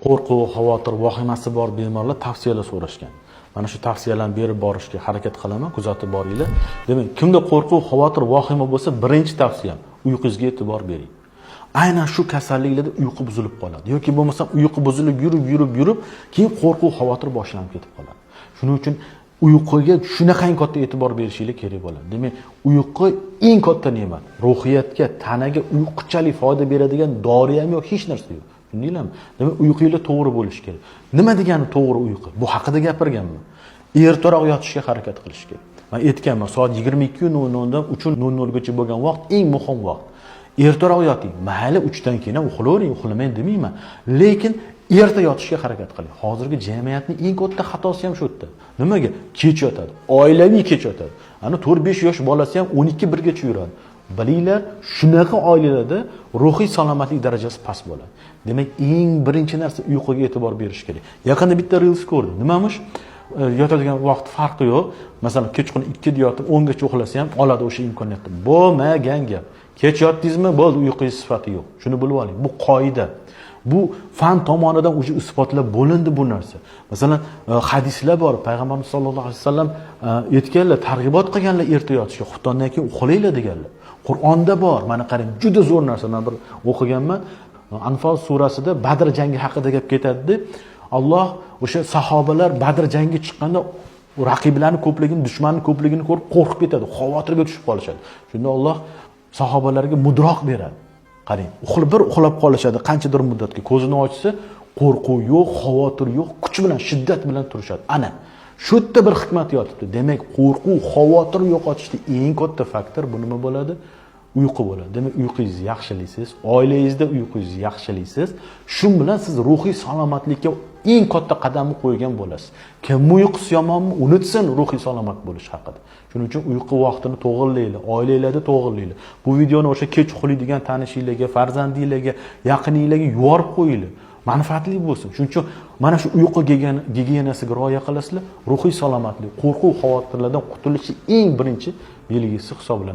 qo'rquv, xavotir, vahimasi bor bemorlar tavsiyalar so'rashgan. Mana shu tavsiyalarni berib borishga harakat qilaman, kuzatib boringlar. Demak, kimda qo'rquv, xavotir, vahima bo'lsa, birinchi tavsiyam uyqungizga e'tibor bering. Aynan shu kasalliklarda uyqu buzilib qoladi yoki bo'lmasa uyqu buzilib yurib, keyin qo'rquv, xavotir boshlanib ketib qoladi. Shuning uchun uyquga shunaqangi katta e'tibor berishingiz kerak bo'ladi. Demak, uyqu eng katta ne'mat. Ruhiyatga, tanaga uyquchalik foyda beradigan dori ham yo'q, hech narsa yo'q. Tushundinglarmi? Demak, uyqungiz to'g'ri bo'lishi kerak. Nima degani to'g'ri uyqu? Bu haqida gapirganman. Ertaroq yotishga harakat qilish kerak. Men aytganman, soat 22:00 dan 3:00 gacha bo'lgan vaqt eng muhim vaqt. Ertaroq yoting. Mayli 3 dan keyin uxlavering, uxlamang demayman. Lekin erta yotishga harakat qiling. Hozirgi jamiyatning eng katta xatosi ham shu yerda. Nimaga? Kech yotadi. Oilaviy kech yotadi. Ana 4-5 yosh bolasi ham 12-1 gacha yuradi. Bilinglar, shunaqa oilalarda ruhiy salomatlik darajasi past bo'ladi. Demak, eng birinchi narsa uyquga e'tibor berish kerak. Yaqinda bitta reels ko'rdim. Nimamiş? Yotadigan vaqt farqi yo'q. Masalan, kechqurun 2 da yotib 10 gacha uxlasa ham oladi o'sha imkoniyatni. Bo'lmagan gap. Kech yotdingizmi, bo'ldi, uyqungiz sifati yo'q. Shuni bilib oling. Bu qoida. Bu fan tomonidan o'sha isbotlab bo'lindi bu narsa. Masalan, hadislar bor. Payg'ambarimiz sollallohu alayhi vasallam aytganlar, targ'ibot qilganlar erta yotishga, xuftondan keyin uxlanglar deganlar. Qur'onda bor. Mana qarang, juda zo'r narsadan bir o'qiganman. Anfal surasida Badr jangi haqida gap ketadi. Alloh o'sha sahobalar Badr jangiga chiqqanda raqiblarning ko'pligini, dushmanning ko'pligini ko'rib qo'rqib ketadi, xavotirga tushib qolishadi. Shunda Alloh sahobalarga mudroq beradi. Qarang, uxlab qolishadi qanchadir muddatga. Ko'zini ochsa, qo'rquv yo'q, xavotir yo'q, kuch bilan, shiddat bilan turishadi. Ana, shu yerda bir hikmat yotibdi. Demak, qo'rquv, xavotir yo'qotishning eng katta faktor bu nima bo'ladi? Uyqu bo'ladi. Demak, uyqungizni yaxshilaysiz, oilangizda uyqungizni yaxshilaysiz. Shu bilan siz ruhiy salomatlikka eng katta qadamni qo'ygan bo'lasiz. Kim uyqusi yomonmi, unutsin ruhiy salomat bo'lish haqida. Shuning uchun uyqu vaqtini to'g'irlaylik, oilangizda to'g'irlaylik. Bu videoni o'sha kech uxlaydigan tanishingizga, farzandingizga, yaqiningizga yuborib qo'yinglar. Manfaatli bo'lsin. Shuning uchun mana shu uyqu gigiyenasiga rioya qilasizlar, ruhiy salomatlik, qo'rquv, xavotirlardan qutulishning eng birinchi belgisi hisoblanadi.